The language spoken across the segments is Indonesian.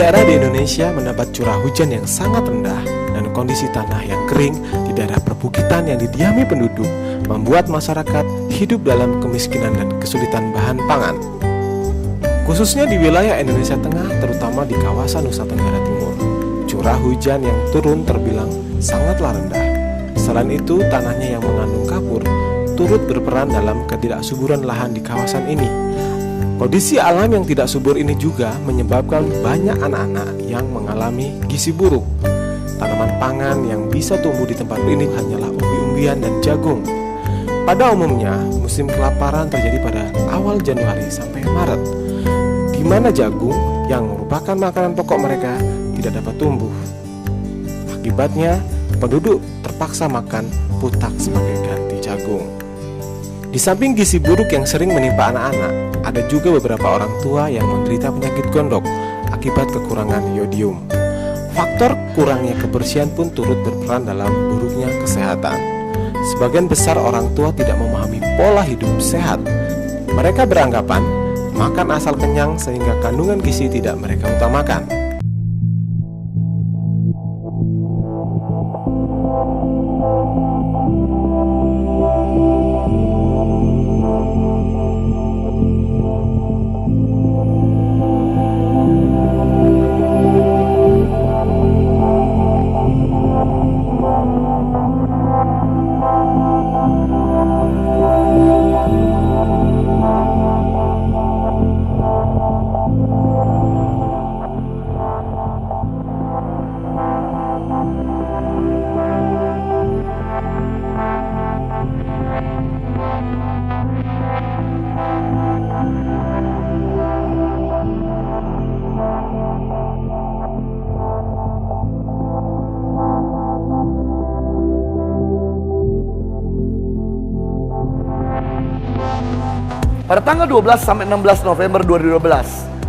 daerah di Indonesia mendapat curah hujan yang sangat rendah dan kondisi tanah yang kering di daerah perbukitan yang didiami penduduk membuat masyarakat hidup dalam kemiskinan dan kesulitan bahan pangan. Khususnya di wilayah Indonesia Tengah, terutama di kawasan Nusa Tenggara Timur, curah hujan yang turun terbilang sangatlah rendah. Selain itu, tanahnya yang mengandung kapur turut berperan dalam ketidaksuburan lahan di kawasan ini. Kondisi alam yang tidak subur ini juga menyebabkan banyak anak-anak yang mengalami gizi buruk. Tanaman pangan yang bisa tumbuh di tempat ini hanyalah umbi-umbian dan jagung. Pada umumnya, musim kelaparan terjadi pada awal Januari sampai Maret, di mana jagung yang merupakan makanan pokok mereka tidak dapat tumbuh. Akibatnya, penduduk terpaksa makan putak sebagai ganti jagung. Di samping gizi buruk yang sering menimpa anak-anak, ada juga beberapa orang tua yang menderita penyakit gondok akibat kekurangan yodium. Faktor kurangnya kebersihan pun turut berperan dalam buruknya kesehatan. Sebagian besar orang tua tidak memahami pola hidup sehat. Mereka beranggapan makan asal kenyang sehingga kandungan gizi tidak mereka utamakan. Pada tanggal 12 sampai 16 November 2012,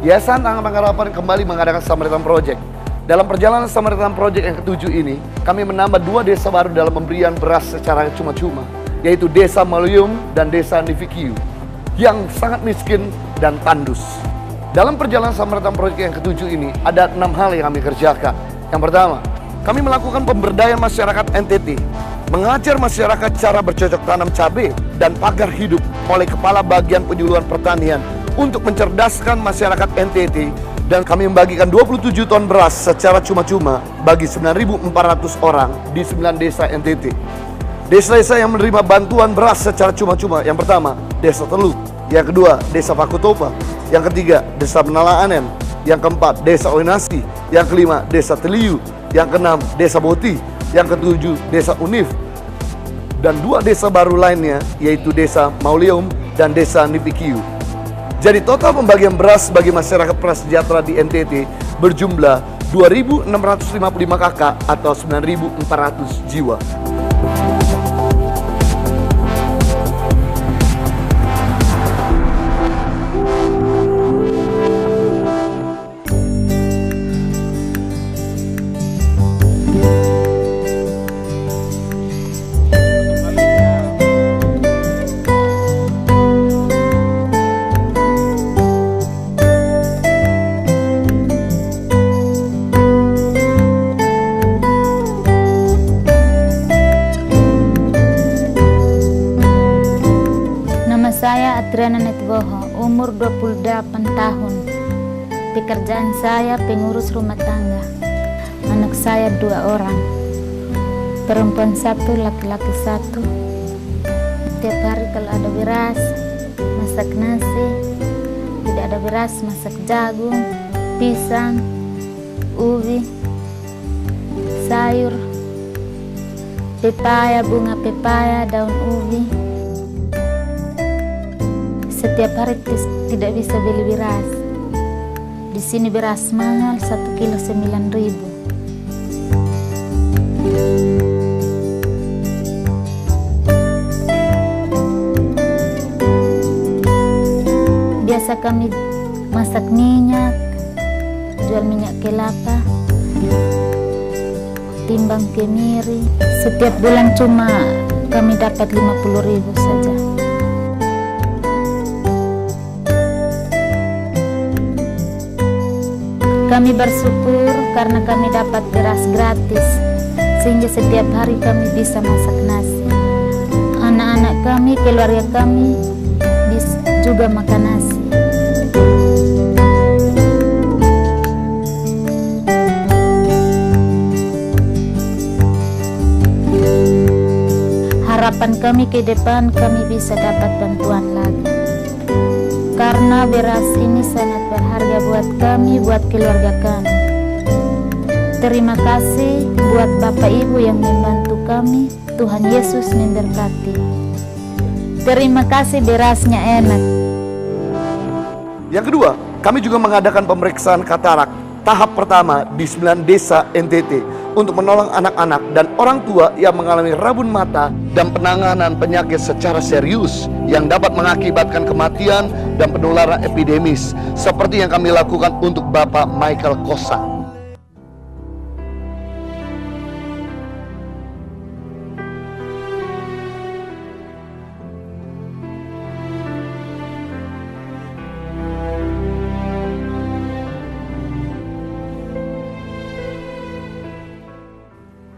Yayasan Angkatan Harapan kembali mengadakan Samaritan Project. Dalam perjalanan Samaritan Project yang ke-7 ini, kami menambah 2 desa baru dalam pemberian beras secara cuma-cuma, yaitu Desa Maulium dan Desa Nifikiu, yang sangat miskin dan tandus. Dalam perjalanan Samaritan Project yang ke-7 ini, ada 6 hal yang kami kerjakan. Yang pertama, kami melakukan pemberdayaan masyarakat NTT, mengajar masyarakat cara bercocok tanam cabai dan pagar hidup oleh Kepala Bagian Penyuluhan Pertanian untuk mencerdaskan masyarakat NTT, dan kami membagikan 27 ton beras secara cuma-cuma bagi 9.400 orang di 9 desa NTT. Desa-desa yang menerima bantuan beras secara cuma-cuma, yang pertama, Desa Teluk, yang kedua, Desa Fakutopa, yang ketiga, Desa Menalaanen, yang keempat, Desa Oinasi, yang kelima, Desa Teliu, yang keenam, Desa Boti, yang ketujuh, Desa Unif, dan 2 desa baru lainnya, yaitu Desa Maulium dan Desa Nifikiu. Jadi total pembagian beras bagi masyarakat prasejahtera di NTT berjumlah 2.655 kakak atau 9.400 jiwa. Saya Adriana Netboho, umur 28 tahun. Pekerjaan saya pengurus rumah tangga. Anak saya 2 orang, perempuan 1, laki-laki 1. Tiap hari kalau ada beras, masak nasi. Tidak ada beras, masak jagung, pisang, ubi, sayur, pepaya, bunga pepaya, daun ubi. Setiap hari tidak bisa beli beras. Di sini beras mahal, 1 kilo 9.000. Biasa kami masak minyak, jual minyak kelapa, timbang kemiri. Setiap bulan cuma kami dapat 50.000 saja. Kami bersyukur karena kami dapat beras gratis, sehingga setiap hari kami bisa masak nasi. Anak-anak kami, keluarga kami juga makan nasi. Harapan kami ke depan kami bisa dapat bantuan lagi. Karena beras ini sangat berharga buat kami, buat keluarga kami. Terima kasih buat Bapak Ibu yang membantu kami. Tuhan Yesus memberkati. Terima kasih, berasnya enak. Yang kedua, kami juga mengadakan pemeriksaan katarak tahap pertama di 9 desa NTT untuk menolong anak-anak dan orang tua yang mengalami rabun mata dan penanganan penyakit secara serius yang dapat mengakibatkan kematian dan penularan epidemis, seperti yang kami lakukan untuk Bapak Michael Kosa.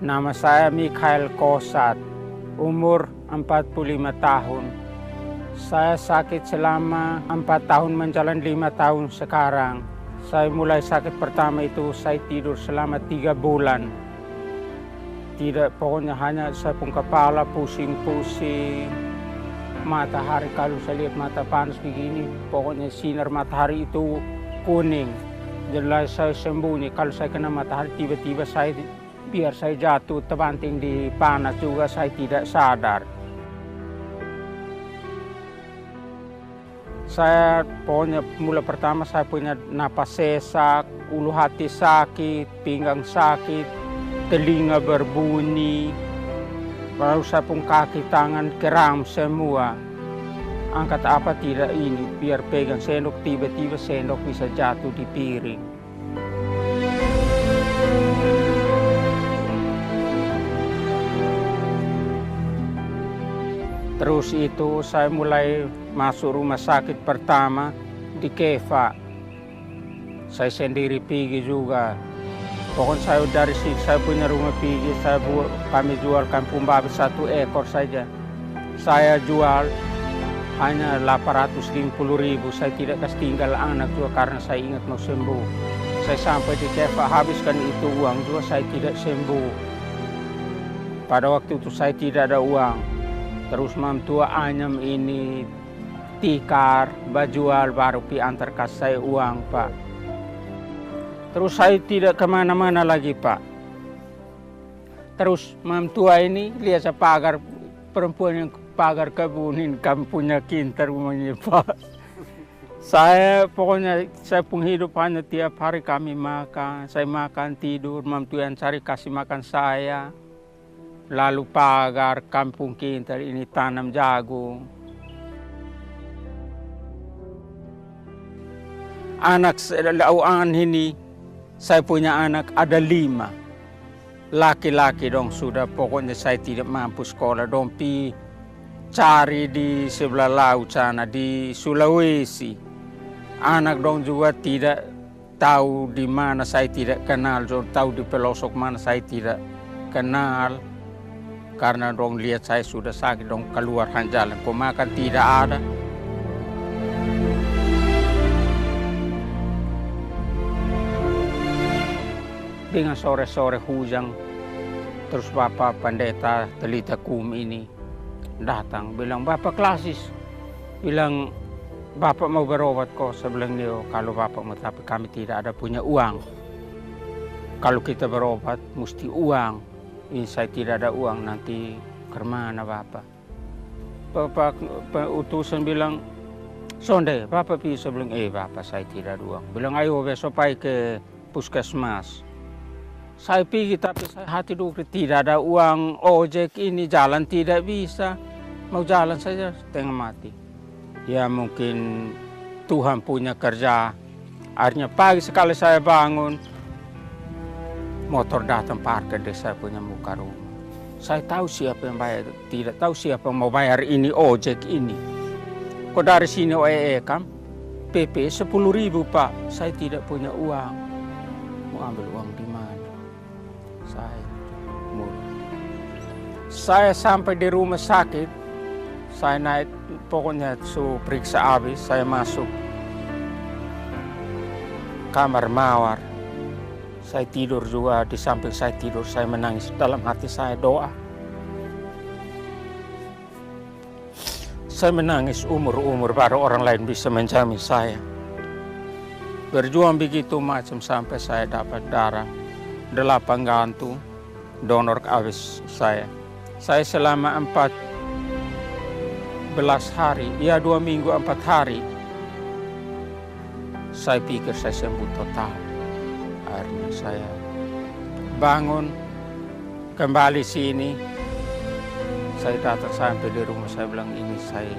Nama saya Michael Kosat, umur 45 tahun. Saya sakit selama 4 tahun menjalani 5 tahun sekarang. Saya mulai sakit pertama itu saya tidur selama 3 bulan. Tidak, pokoknya hanya saya pun kepala pusing-pusing. Matahari, kalau saya lihat mata panas begini, pokoknya sinar matahari itu kuning. Jelas saya sembunyi, kalau saya kena matahari tiba-tiba biar saya jatuh terbanting di panas juga saya tidak sadar. Saya pokoknya mulai pertama saya punya napas sesak, ulu hati sakit, pinggang sakit, telinga berbunyi, baru saya pun kaki tangan kram semua. Angkat apa tidak ini, biar pegang sendok tiba-tiba sendok bisa jatuh di piring. Terus itu saya mulai masuk rumah sakit pertama di Keva. Saya sendiri pergi juga. Pokoknya saya dari situ saya punya rumah pergi, kami jual kampung babi 1 ekor saja. Saya jual hanya 850.000. Saya tidak kasih tinggal anak juga karena saya ingat mau sembuh. Saya sampai di Keva habiskan itu uang juga saya tidak sembuh. Pada waktu itu saya tidak ada uang. Terus mam tua anyam ini tikar, bajual baru antar kasih saya uang, Pak. Terus saya tidak kemana-mana lagi, Pak. Terus mam tua ini lihat saya pagar perempuan yang pagar kebunin, kami punya kintar rumahnya, Pak. Pokoknya saya pun hidup hanya tiap hari kami makan, saya makan tidur, mam tua yang cari kasih makan saya. Lalu pagar kampung kita ini tanam jagung. Anak ini, saya punya anak ada 5. Laki-laki dong sudah, pokoknya saya tidak mampu sekolah. Dong cari di sebelah laut sana, di Sulawesi. Anak dong juga tidak tahu di mana saya tidak kenal. Tahu di pelosok mana saya tidak kenal. Karena dong lihat saya sudah sakit, dong keluar jalan, kok makan tidak ada. Dengan sore-sore hujan, terus Bapak Pendeta Telita Kum ini datang, bilang, Bapak Klasis, bilang, Bapak mau berobat kok. Saya bilang, kalau Bapak mau, tapi kami tidak ada punya uang. Kalau kita berobat, mesti uang. Ini saya tidak ada uang, nanti kemana Bapak? Bapak utusan bilang, Sonde, Bapak bisa. Bilang, Bapak saya tidak ada uang. Bilang, ayo besok pergi ke puskesmas. Saya pergi tapi saya hati dulu tidak ada uang ojek ini, jalan tidak bisa. Mau jalan saja setengah mati. Ya mungkin Tuhan punya kerja. Akhirnya pagi sekali saya bangun, motor datang parkir di saya punya muka rumah. Saya tahu siapa yang bayar, tidak tahu siapa yang mau bayar ini ojek ini. Kok dari sini kan PP 10.000 Pak, saya tidak punya uang. mau ambil uang di mana. Saya sampai di rumah sakit, saya naik, pokoknya periksa habis, saya masuk kamar mawar. Saya tidur juga, di samping saya tidur, saya menangis. Dalam hati saya doa. Saya menangis umur-umur baru orang lain bisa menjamin saya. Berjuang begitu macam sampai saya dapat darah 8 gantung, donor habis saya. Saya selama 14 hari, ya 2 minggu 4 hari, saya pikir saya sembuh total. Akhirnya saya bangun, kembali sini. Saya datang sampai di rumah, saya bilang ini saya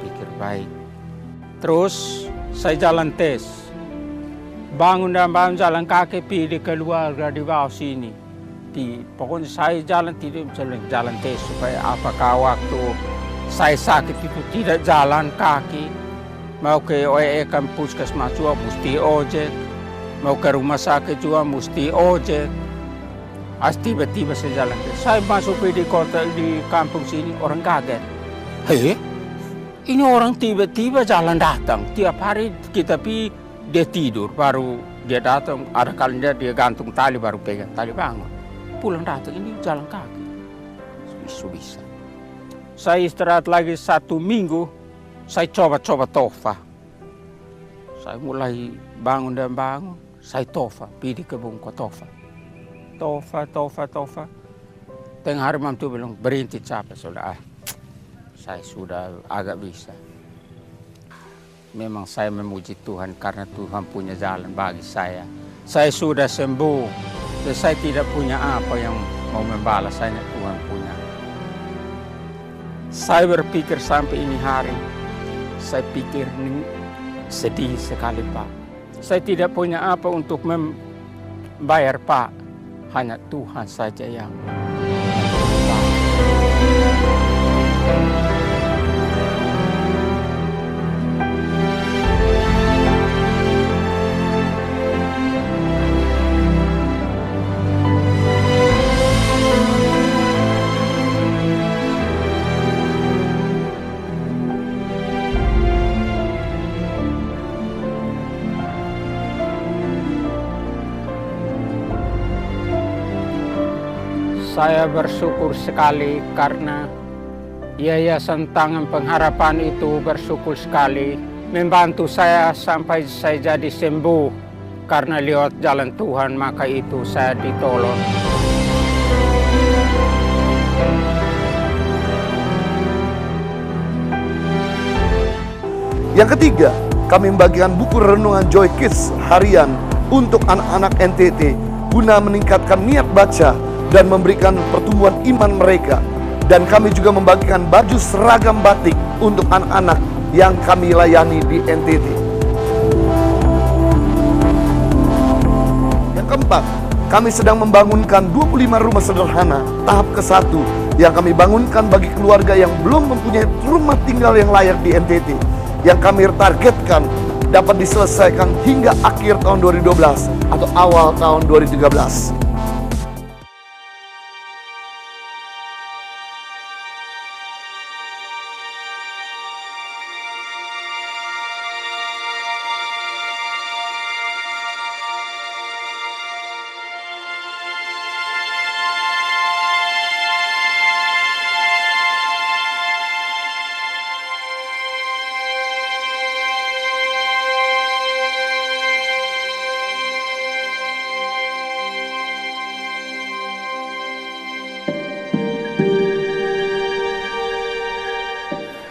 pikir baik. Terus saya jalan tes. Bangun dan bangun jalan kaki, pilih keluarga di bawah sini. Pokoknya saya jalan jalan tes supaya apakah waktu saya sakit itu tidak jalan kaki. Mau ke OEE kan puskesmas juga mesti ojek. Mau ke rumah sakit juga mesti ojek. Tiba-tiba saya jalan tes. Saya masuk di kota, di kampung sini, orang kaget. Hei, ini orang tiba-tiba jalan datang. Tiap hari kita pergi, dia tidur, baru dia datang. Ada kalinya dia gantung tali, baru pegang tali bangun. Pulang datang, ini jalan kaki. Bisa. Saya istirahat lagi 1 minggu, saya coba tofa. Saya mulai bangun dan bangun, saya tofa, pergi ke bungkuk tofa. Tofa. Tengah hari malam itu bilang, berhenti capek, sudah. Saya sudah agak bisa. Memang saya memuji Tuhan karena Tuhan punya jalan bagi saya. Saya sudah sembuh. Dan saya tidak punya apa yang mau membalas, saya Tuhan punya. Saya berpikir sampai ini hari, saya pikir ini sedih sekali Pak. Saya tidak punya apa untuk membayar Pak, hanya Tuhan saja yang saya bersyukur sekali karena Yayasan Tangan Pengharapan itu bersyukur sekali membantu saya sampai saya jadi sembuh. Karena lewat jalan Tuhan maka itu saya ditolong. Yang ketiga, kami membagikan buku renungan Joy Kids harian untuk anak-anak NTT guna meningkatkan niat baca dan memberikan pertumbuhan iman mereka. Dan kami juga membagikan baju seragam batik untuk anak-anak yang kami layani di NTT. Yang keempat, kami sedang membangunkan 25 rumah sederhana tahap ke-1 yang kami bangunkan bagi keluarga yang belum mempunyai rumah tinggal yang layak di NTT, yang kami targetkan dapat diselesaikan hingga akhir tahun 2012 atau awal tahun 2013.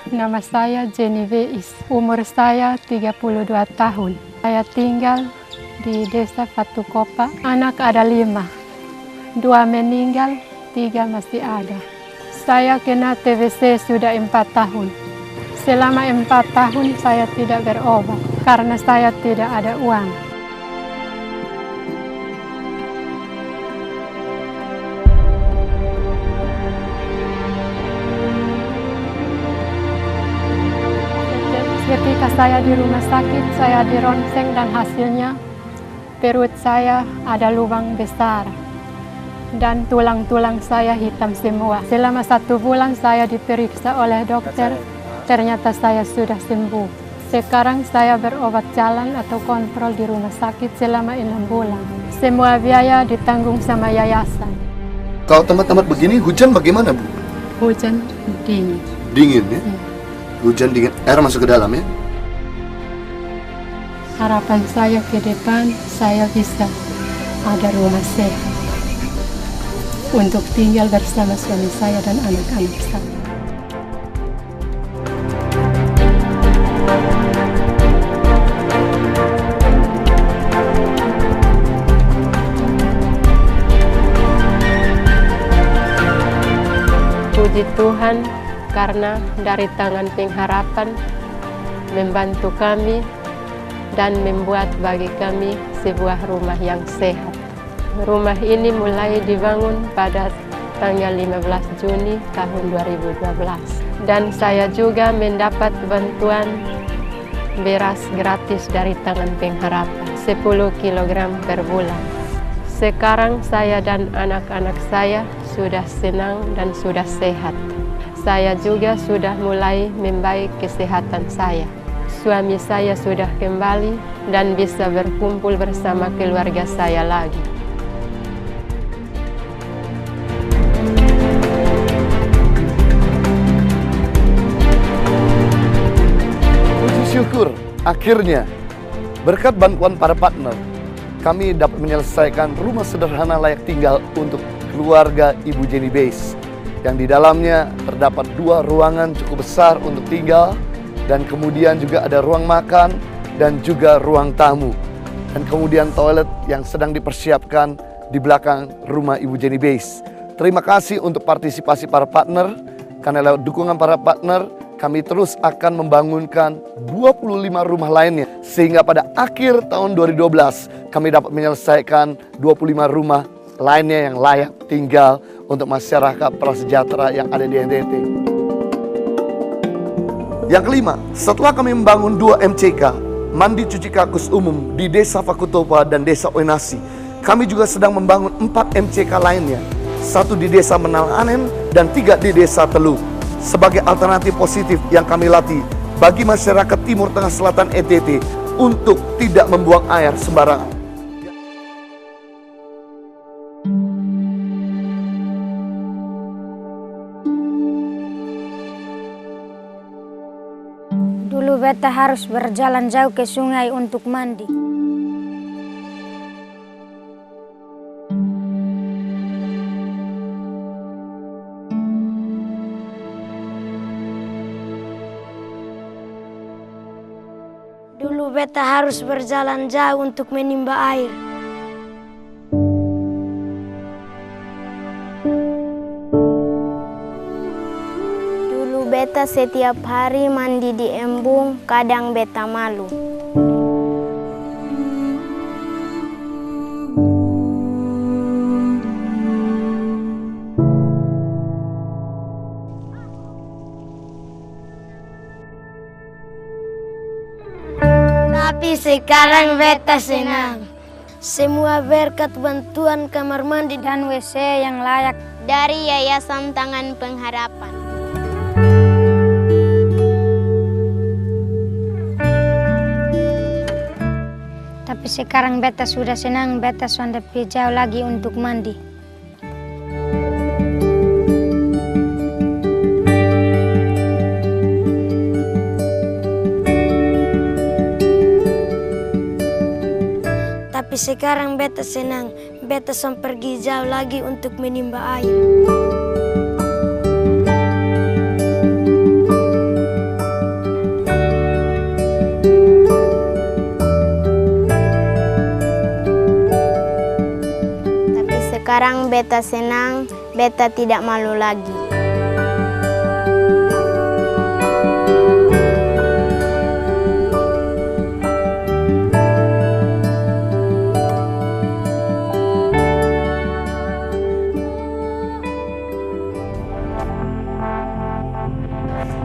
Nama saya Jenny Veis, umur saya 32 tahun. Saya tinggal di Desa Fatukopa. Anak ada 5, 2 meninggal, 3 masih ada. Saya kena TBC sudah 4 tahun. Selama 4 tahun saya tidak berobat karena saya tidak ada uang. Ketika saya di rumah sakit, saya dironseng dan hasilnya perut saya ada lubang besar dan tulang-tulang saya hitam semua. Selama 1 bulan saya diperiksa oleh dokter, ternyata saya sudah sembuh. Sekarang saya berobat jalan atau kontrol di rumah sakit selama 6 bulan. Semua biaya ditanggung sama yayasan. Kalau tempat-tempat begini hujan bagaimana, Bu? Hujan dingin. Dingin ya? Hujan dingin, air masuk ke dalam ya? Harapan saya ke depan, saya bisa ada rumah sehat untuk tinggal bersama suami saya dan anak-anak saya. Puji Tuhan karena dari tangan pengharapan membantu kami dan membuat bagi kami sebuah rumah yang sehat. Rumah ini mulai dibangun pada tanggal 15 Juni tahun 2012. Dan saya juga mendapat bantuan beras gratis dari tangan pengharapan, 10 kg per bulan. Sekarang saya dan anak-anak saya sudah senang dan sudah sehat. Saya juga sudah mulai membaik kesehatan saya. Suami saya sudah kembali dan bisa berkumpul bersama keluarga saya lagi. Puji syukur, akhirnya berkat bantuan para partner, kami dapat menyelesaikan rumah sederhana layak tinggal untuk keluarga Ibu Jenny Base, yang di dalamnya terdapat 2 ruangan cukup besar untuk tinggal, dan kemudian juga ada ruang makan dan juga ruang tamu, dan kemudian toilet yang sedang dipersiapkan di belakang rumah Ibu Jenny Base. Terima kasih untuk partisipasi para partner, karena lewat dukungan para partner kami terus akan membangunkan 25 rumah lainnya, sehingga pada akhir tahun 2012 kami dapat menyelesaikan 25 rumah lainnya yang layak tinggal untuk masyarakat prasejahtera yang ada di NTT. Yang kelima, setelah kami membangun 2 MCK, mandi cuci kakus umum di Desa Fakutopa dan Desa Oenasi, kami juga sedang membangun 4 MCK lainnya, 1 di Desa Menalanganen dan 3 di Desa Telu, sebagai alternatif positif yang kami latih bagi masyarakat Timur Tengah Selatan NTT untuk tidak membuang air sembarangan. Dulu beta harus berjalan jauh ke sungai untuk mandi. Dulu beta harus berjalan jauh untuk menimba air. Dulu beta setiap hari mandi di embung, kadang beta malu. Tapi sekarang beta senang. Semua berkat bantuan kamar mandi dan WC yang layak dari Yayasan Tangan Pengharapan. Tapi sekarang beta sudah senang, beta sudah pergi jauh lagi untuk mandi. Tapi sekarang beta senang, beta sampai pergi jauh lagi untuk menimba air. Tapi sekarang beta senang, beta tidak malu lagi.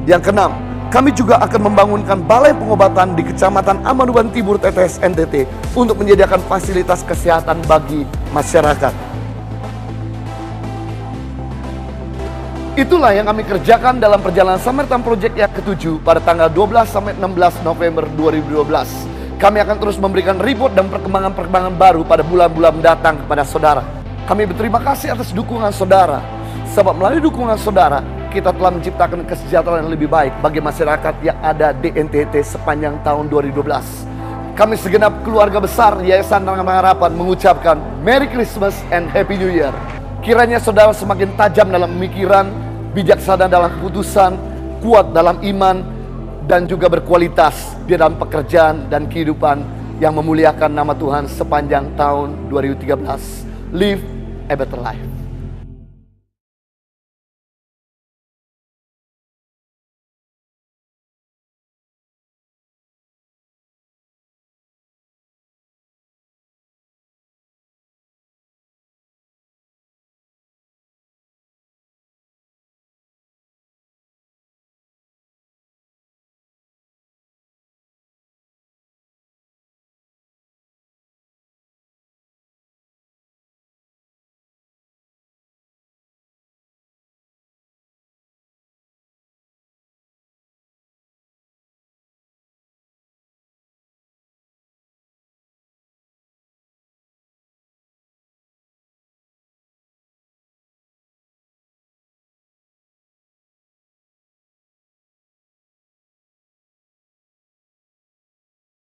Yang keenam, Kami juga akan membangunkan balai pengobatan di Kecamatan Amanuban Tibur TTS NTT untuk menyediakan fasilitas kesehatan bagi masyarakat. Itulah yang kami kerjakan dalam perjalanan Samaritan Project yang ke-7 pada tanggal 12 sampai 16 November 2012. Kami akan terus memberikan report dan perkembangan-perkembangan baru pada bulan-bulan mendatang kepada saudara. Kami berterima kasih atas dukungan saudara, sebab melalui dukungan saudara, kita telah menciptakan kesejahteraan yang lebih baik bagi masyarakat yang ada di NTT sepanjang tahun 2012. Kami segenap keluarga besar Yayasan Tangan Pengharapan mengucapkan Merry Christmas and Happy New Year. Kiranya saudara semakin tajam dalam pemikiran, bijaksana dalam keputusan, kuat dalam iman, dan juga berkualitas di dalam pekerjaan dan kehidupan yang memuliakan nama Tuhan sepanjang tahun 2013. Live a better life.